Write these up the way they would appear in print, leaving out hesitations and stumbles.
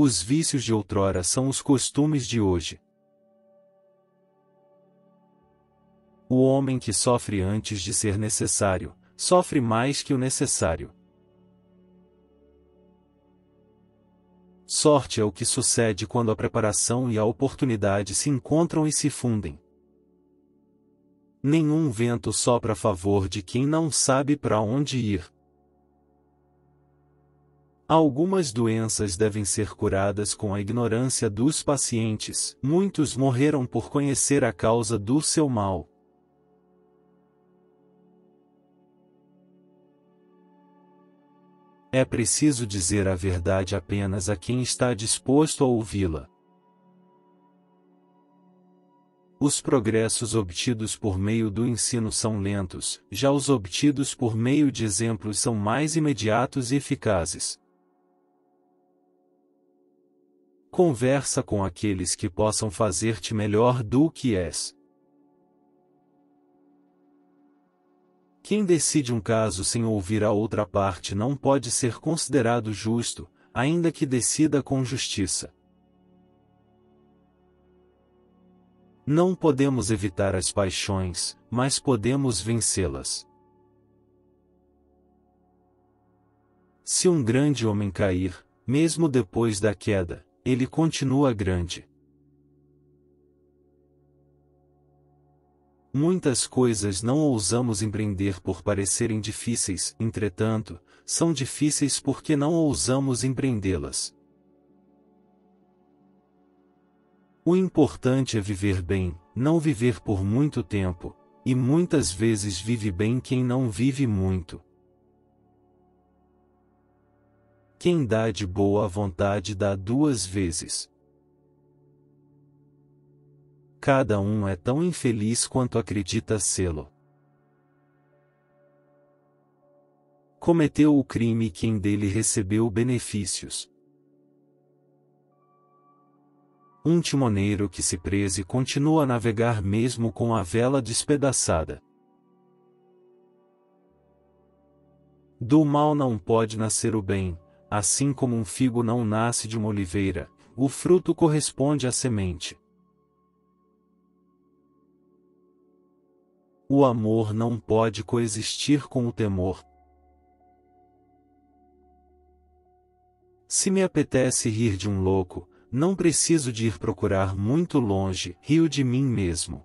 Os vícios de outrora são os costumes de hoje. O homem que sofre antes de ser necessário, sofre mais que o necessário. Sorte é o que sucede quando a preparação e a oportunidade se encontram e se fundem. Nenhum vento sopra a favor de quem não sabe para onde ir. Algumas doenças devem ser curadas com a ignorância dos pacientes. Muitos morreram por conhecer a causa do seu mal. É preciso dizer a verdade apenas a quem está disposto a ouvi-la. Os progressos obtidos por meio do ensino são lentos, já os obtidos por meio de exemplos são mais imediatos e eficazes. Conversa com aqueles que possam fazer-te melhor do que és. Quem decide um caso sem ouvir a outra parte não pode ser considerado justo, ainda que decida com justiça. Não podemos evitar as paixões, mas podemos vencê-las. Se um grande homem cair, mesmo depois da queda, ele continua grande. Muitas coisas não ousamos empreender por parecerem difíceis, entretanto, são difíceis porque não ousamos empreendê-las. O importante é viver bem, não viver por muito tempo, e muitas vezes vive bem quem não vive muito. Quem dá de boa vontade dá duas vezes. Cada um é tão infeliz quanto acredita sê-lo. Cometeu o crime quem dele recebeu benefícios. Um timoneiro que se preze continua a navegar mesmo com a vela despedaçada. Do mal não pode nascer o bem, assim como um figo não nasce de uma oliveira, o fruto corresponde à semente. O amor não pode coexistir com o temor. Se me apetece rir de um louco, não preciso de ir procurar muito longe, rio de mim mesmo.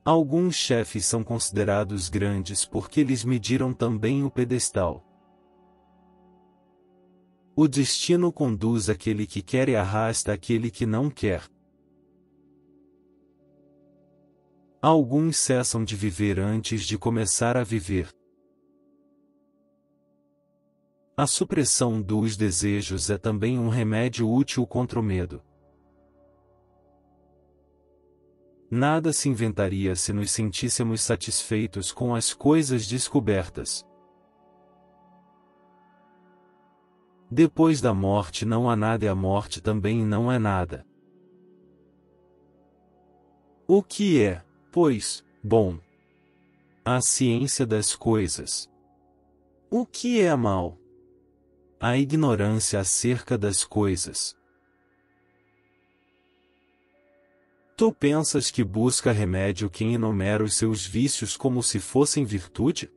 Alguns chefes são considerados grandes porque lhes mediram também o pedestal. O destino conduz aquele que quer e arrasta aquele que não quer. Alguns cessam de viver antes de começar a viver. A supressão dos desejos é também um remédio útil contra o medo. Nada se inventaria se nos sentíssemos satisfeitos com as coisas descobertas. Depois da morte não há nada e a morte também não é nada. O que é, pois, bom? A ciência das coisas. O que é mal? A ignorância acerca das coisas. Tu pensas que busca remédio quem enumera os seus vícios como se fossem virtude?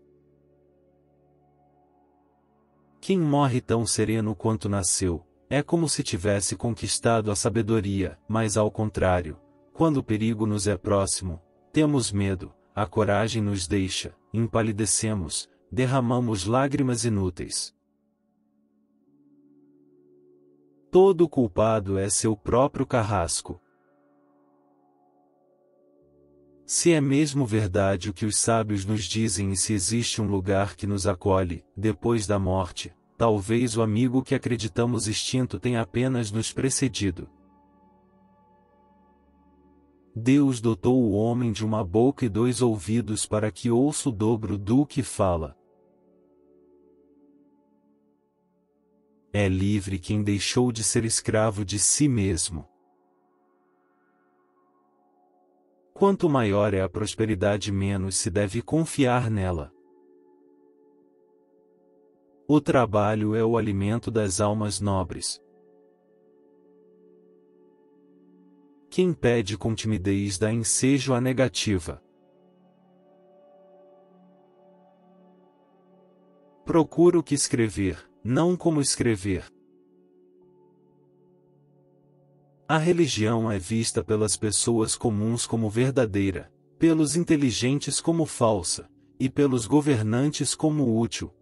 Quem morre tão sereno quanto nasceu, é como se tivesse conquistado a sabedoria, mas ao contrário, quando o perigo nos é próximo, temos medo, a coragem nos deixa, empalidecemos, derramamos lágrimas inúteis. Todo culpado é seu próprio carrasco. Se é mesmo verdade o que os sábios nos dizem e se existe um lugar que nos acolhe, depois da morte, talvez o amigo que acreditamos extinto tenha apenas nos precedido. Deus dotou o homem de uma boca e 2 ouvidos para que ouça o dobro do que fala. É livre quem deixou de ser escravo de si mesmo. Quanto maior é a prosperidade, menos se deve confiar nela. O trabalho é o alimento das almas nobres. Quem pede com timidez dá ensejo à negativa. Procuro o que escrever, não como escrever. A religião é vista pelas pessoas comuns como verdadeira, pelos inteligentes como falsa, e pelos governantes como útil.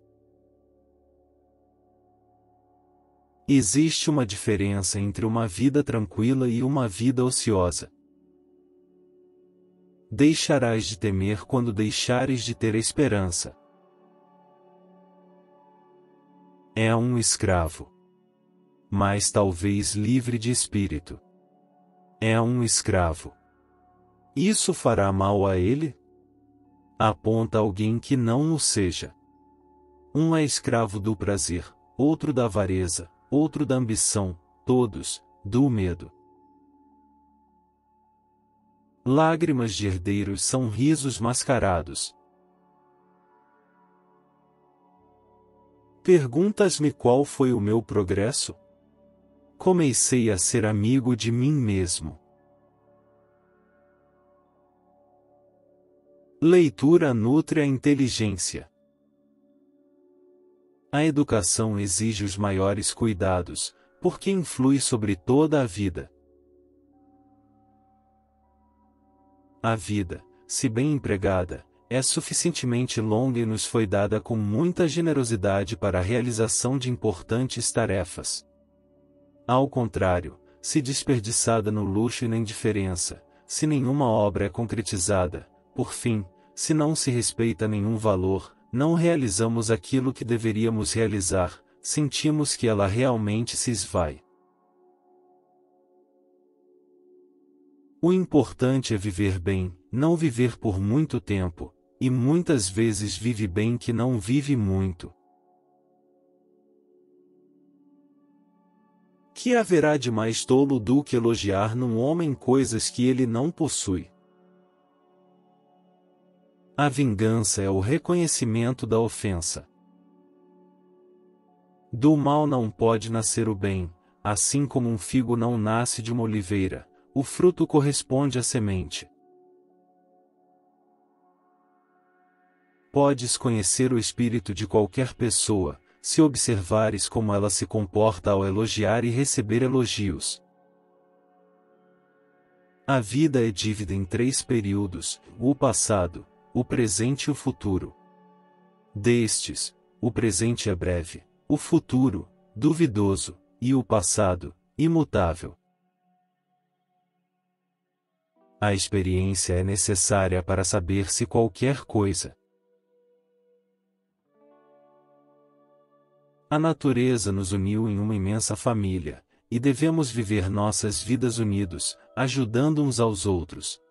Existe uma diferença entre uma vida tranquila e uma vida ociosa. Deixarás de temer quando deixares de ter esperança. É um escravo, mas talvez livre de espírito. É um escravo. Isso fará mal a ele? Aponta alguém que não o seja. Um é escravo do prazer, outro da avareza, outro da ambição, todos, do medo. Lágrimas de herdeiros são risos mascarados. Perguntas-me qual foi o meu progresso? Comecei a ser amigo de mim mesmo. Leitura nutre a inteligência. A educação exige os maiores cuidados, porque influi sobre toda a vida. A vida, se bem empregada, é suficientemente longa e nos foi dada com muita generosidade para a realização de importantes tarefas. Ao contrário, se desperdiçada no luxo e na indiferença, se nenhuma obra é concretizada, por fim, se não se respeita nenhum valor, não realizamos aquilo que deveríamos realizar, sentimos que ela realmente se esvai. O importante é viver bem, não viver por muito tempo, e muitas vezes vive bem que não vive muito. Que haverá de mais tolo do que elogiar num homem coisas que ele não possui? A vingança é o reconhecimento da ofensa. Do mal não pode nascer o bem, assim como um figo não nasce de uma oliveira, o fruto corresponde à semente. Podes conhecer o espírito de qualquer pessoa, se observares como ela se comporta ao elogiar e receber elogios. A vida é dividida em 3 períodos: o passado, o presente e o futuro. Destes, o presente é breve, o futuro, duvidoso, e o passado, imutável. A experiência é necessária para saber se qualquer coisa. A natureza nos uniu em uma imensa família, e devemos viver nossas vidas unidos, ajudando uns aos outros.